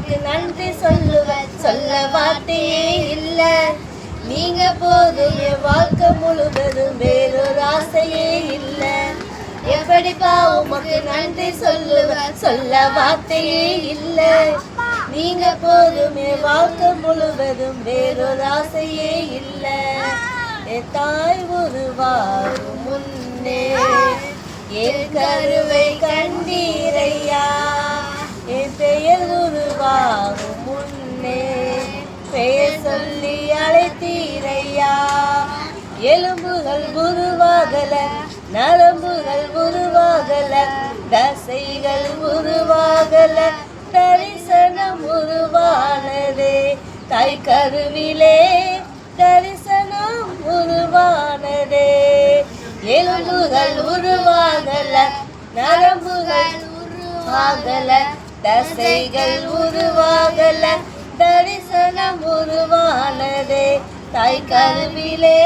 உமக்கு நன்றி சொல்லுவேன், சொல்ல வார்த்தையே இல்ல. நீங்க போதும் என் வாழ்க்கை முழுவதும், வேறொரு ஆசையே இல்ல. எப்படிப்பா உமக்கு நன்றி சொல்லுவேன், சொல்ல வார்த்தையே இல்ல. நீங்க போதும் என் வாழ்க்கை முழுவதும், வேறொரு ஆசையே இல்ல. என் தாய் உருவாகும் முன்னே என் கருவை கண்டீரையா. என் பெயர் உருவாகும் முன்னே பெயர் சொல்லி அழைத்தீரையா. எலும்புகள் உருவாகல, நரம்புகள் உருவாகல, தசைகள் உருவாகல, தரிசனம் உருவானதே. தாய் கருவிலே தரிசனம் உருவானதே. எலும்புகள் உருவாகல, நரம்புகள் உருவாகல, தசைகள் உருவாகல, தரிசனம் உருவானதே. தாய் கருவிலே